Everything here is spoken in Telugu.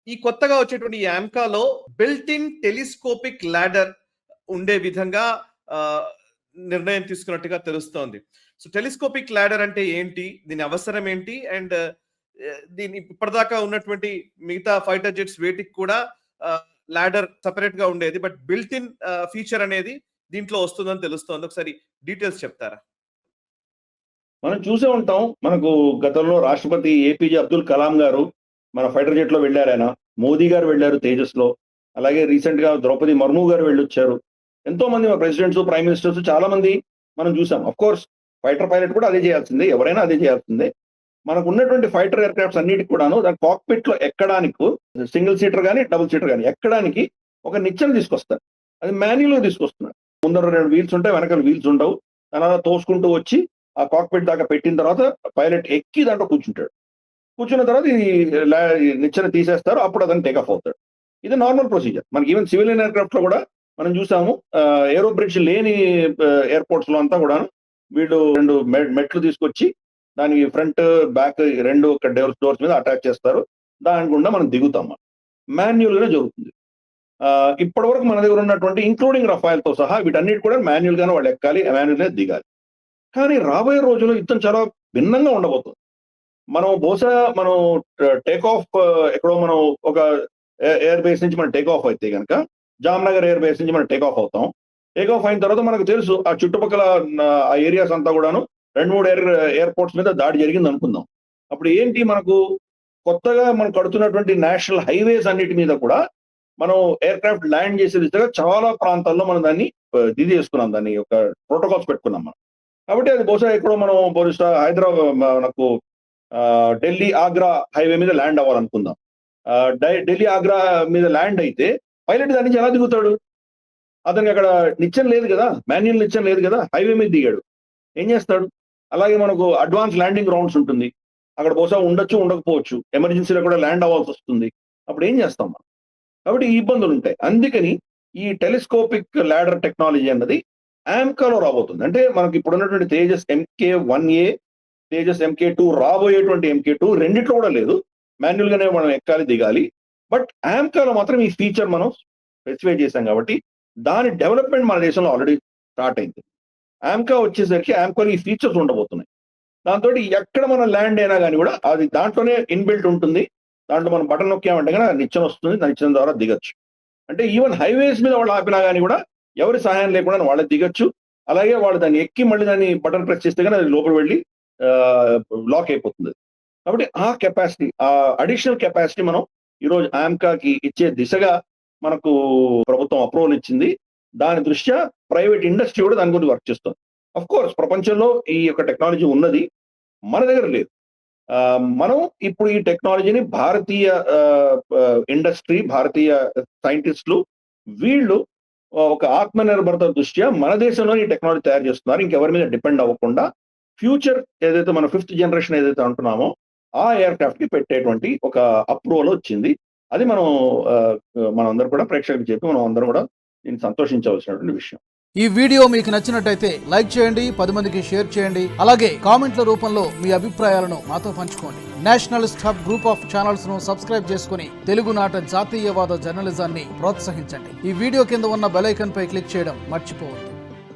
ఈ కొత్తగా వచ్చేటువంటి ఈ ఆమ్కాలో బిల్ట్ ఇన్ టెలిస్కోపిక్ లాడర్ ఉండే విధంగా నిర్ణయం తీసుకున్నట్టుగా తెలుస్తోంది. సో టెలిస్కోపిక్ లాడర్ అంటే ఏంటి, దీని అవసరం ఏంటి, అండ్ దీని ఇప్పటిదాకా ఉన్నటువంటి మిగతా ఫైటర్ జెట్స్ వేటికి కూడా లాడర్ సెపరేట్ గా ఉండేది, బట్ బిల్ట్ ఇన్ ఫీచర్ అనేది దీంట్లో వస్తుందని తెలుస్తోంది. ఒకసారి డీటెయిల్స్ చెప్తారా? మనం చూసే ఉంటాం, మనకు గతంలో రాష్ట్రపతి ఏపీజే అబ్దుల్ కలాం గారు మన ఫైటర్ జెట్ లో వెళ్ళారు, ఆయన మోదీ గారు వెళ్ళారు తేజస్ లో, అలాగే రీసెంట్ గా ద్రౌపది ముర్ము గారు వెళ్ళొచ్చారు. ఎంతో మంది మన ప్రెసిడెంట్స్, ప్రైమ్ మినిస్టర్స్ చాలా మంది మనం చూసాం. అఫ్ కోర్స్ ఫైటర్ పైలట్ కూడా అదే చేయాల్సిందే, ఎవరైనా అదే చేయాల్సిందే. మనకు ఉన్నటువంటి ఫైటర్ ఎయిర్ క్రాఫ్ట్స్ అన్నిటికి కూడాను దాని కాక్పిట్ లో ఎక్కడానికి, సింగిల్ సీటర్ కానీ డబుల్ సీటర్ కానీ ఎక్కడానికి ఒక నిచ్చెన తీసుకొస్తారు. అది మాన్యువల్ గా తీసుకొస్తున్నారు. ముందర 2 వీల్స్ ఉంటాయి, వెనకాల వీల్స్ ఉండవు. దాని అలా తోసుకుంటూ వచ్చి ఆ కాక్పిట్ దాకా పెట్టిన తర్వాత పైలట్ ఎక్కి దాంట్లో కూర్చుంటాడు. కూర్చున్న తర్వాత ఈ నిచ్చెన తీసేస్తారు, అప్పుడు అతను టేక్ ఆఫ్ అవుతాడు. ఇది నార్మల్ ప్రొసీజర్. మనకి ఈవెన్ సివిలియన్ ఎయిర్ క్రాఫ్ట్ లో కూడా మనం చూసాము. ఏరో బ్రిడ్జ్ లేని ఎయిర్పోర్ట్స్ లో అంతా కూడా వీళ్ళు 2 మెట్లు తీసుకొచ్చి దానికి ఫ్రంట్ బ్యాక్ 2 డోర్స్ మీద అటాచ్ చేస్తారు. దాని గుండా మనం దిగుతాం. మాన్యువల్ గా జరుగుతుంది. ఇప్పటి వరకు మన దగ్గర ఉన్నటువంటి ఇంక్లూడింగ్ రఫాయల్ తో సహా వీటన్నిటి కూడా మాన్యువల్ గానే వాళ్ళు ఎక్కాలి, మాన్యువల్ గా దిగాలి. కానీ రాబోయే రోజుల్లో యుద్ధం చాలా భిన్నంగా ఉండబోతుంది. బహుశా మనం టేక్ ఆఫ్ ఎక్కడో మనం ఒక ఎయిర్ బేస్ నుంచి మనం టేక్ ఆఫ్ అయితే కనుక జామ్నగర్ ఎయిర్ బేస్ నుంచి మనం టేక్ ఆఫ్ అవుతాం. టేక్ ఆఫ్ అయిన తర్వాత మనకు తెలుసు ఆ చుట్టుపక్కల ఆ ఏరియాస్ అంతా కూడాను 2-3 ఎయిర్పోర్ట్స్ మీద దాడి జరిగింది అనుకుందాం. అప్పుడు ఏంటి, మనకు కొత్తగా మనం కడుతున్నటువంటి నేషనల్ హైవేస్ అన్నిటి మీద కూడా మనం ఎయిర్ క్రాఫ్ట్ ల్యాండ్ చేసే దిశగా చాలా ప్రాంతాల్లో మనం దాన్ని ఇది చేసుకున్నాం, దాన్ని ఒక ప్రోటోకాల్స్ పెట్టుకున్నాం మనం. కాబట్టి అది బహుశా ఎక్కడో మనం బహుశా హైదరాబాద్ మనకు ఢిల్లీ ఆగ్రా హైవే మీద ల్యాండ్ అవ్వాలనుకుందాం. ఢిల్లీ ఆగ్రా మీద ల్యాండ్ అయితే పైలట్ దాని నుంచి ఎలా దిగుతాడు? అతనికి అక్కడ నిచ్చెన లేదు కదా, మాన్యువల్ నిచ్చెన లేదు కదా, హైవే మీద దిగాడు, ఏం చేస్తాడు? అలాగే మనకు అడ్వాన్స్ ల్యాండింగ్ గ్రౌండ్స్ ఉంటుంది, అక్కడ బహుశా ఉండొచ్చు ఉండకపోవచ్చు, ఎమర్జెన్సీలో కూడా ల్యాండ్ అవ్వాల్సి వస్తుంది. అప్పుడు ఏం చేస్తాం మనం? కాబట్టి ఈ ఇబ్బందులు ఉంటాయి. అందుకని ఈ టెలిస్కోపిక్ లాడర్ టెక్నాలజీ అన్నది ఆమ్కాలో రాబోతుంది. అంటే మనకి ఇప్పుడు ఉన్నటువంటి తేజస్ MK-1A, తేజస్ MK-2, రాబోయేటువంటి MK-2 రెండిట్లో కూడా లేదు. మాన్యువల్ గానే మనం ఎక్కాలి, దిగాలి. బట్ ఆమ్కాలో మాత్రం ఈ ఫీచర్ మనం స్పెసిఫై చేశాం కాబట్టి దాని డెవలప్మెంట్ మన దేశంలో ఆల్రెడీ స్టార్ట్ అయింది. ఆమ్కా వచ్చేసరికి ఆమ్కాలో ఈ ఫీచర్స్ ఉండబోతున్నాయి. దాంతో ఎక్కడ మనం ల్యాండ్ అయినా కానీ కూడా అది దాంట్లోనే ఇన్బిల్ట్ ఉంటుంది. దాంట్లో మనం బటన్ నొక్కామంటే కానీ నిచ్చెన వస్తుంది, దాని నిచ్చెన ద్వారా దిగచ్చు. అంటే ఈవెన్ హైవేస్ మీద వాళ్ళు ఆపినా కానీ కూడా ఎవరి సహాయం లేకుండా వాళ్ళే దిగచ్చు. అలాగే వాళ్ళు దాన్ని ఎక్కి మళ్ళీ దాన్ని బటన్ ప్రెస్ చేస్తే కానీ అది లోపల వెళ్ళి లాక్ అయిపోతుంది. కాబట్టి ఆ కెపాసిటీ, ఆ అడిషనల్ కెపాసిటీ మనం ఈరోజు ఆమ్కాకి ఇచ్చే దిశగా మనకు ప్రభుత్వం అప్రూవల్ ఇచ్చింది. దాని దృష్ట్యా ప్రైవేట్ ఇండస్ట్రీ కూడా దాని గురించి వర్క్ చేస్తుంది. అఫ్ కోర్స్ ప్రపంచంలో ఈ యొక్క టెక్నాలజీ ఉన్నది, మన దగ్గర లేదు. మనం ఇప్పుడు ఈ టెక్నాలజీని భారతీయ ఇండస్ట్రీ, భారతీయ సైంటిస్టులు వీళ్ళు ఒక ఆత్మనిర్భరత దృష్ట్యా మన దేశంలో ఈ టెక్నాలజీ తయారు చేస్తున్నారు. ఇంకెవరి మీద డిపెండ్ అవ్వకుండా ఫ్యూచర్ ఏదైతే మన 5th జనరేషన్ ఏదైతే అంటున్నామో ఆ ఎయిర్ క్రాఫ్ట్ కి పెట్టేటువంటి ఒక అప్రూవల్ వచ్చింది. అది మనం అందరూ కూడా ప్రేక్షకులకు చెప్పి మనం అందరం కూడా దీన్ని సంతోషించవలసినటువంటి విషయం. ఈ వీడియో మీకు నచ్చినట్టయితే లైక్ చేయండి, 10 మందికి షేర్ చేయండి. అలాగే కామెంట్ల రూపంలో మీ అభిప్రాయాలను మాతో పంచుకోండి. Nationalist hub group of channels ను సబ్స్క్రైబ్ చేసుకుని తెలుగునాట జాతీయవాద జర్నలిజాన్ని ప్రోత్సహించండి. ఈ వీడియో కింద ఉన్న బెల్ ఐకాన్ పై క్లిక్ చేయడం మర్చిపోవద్దు.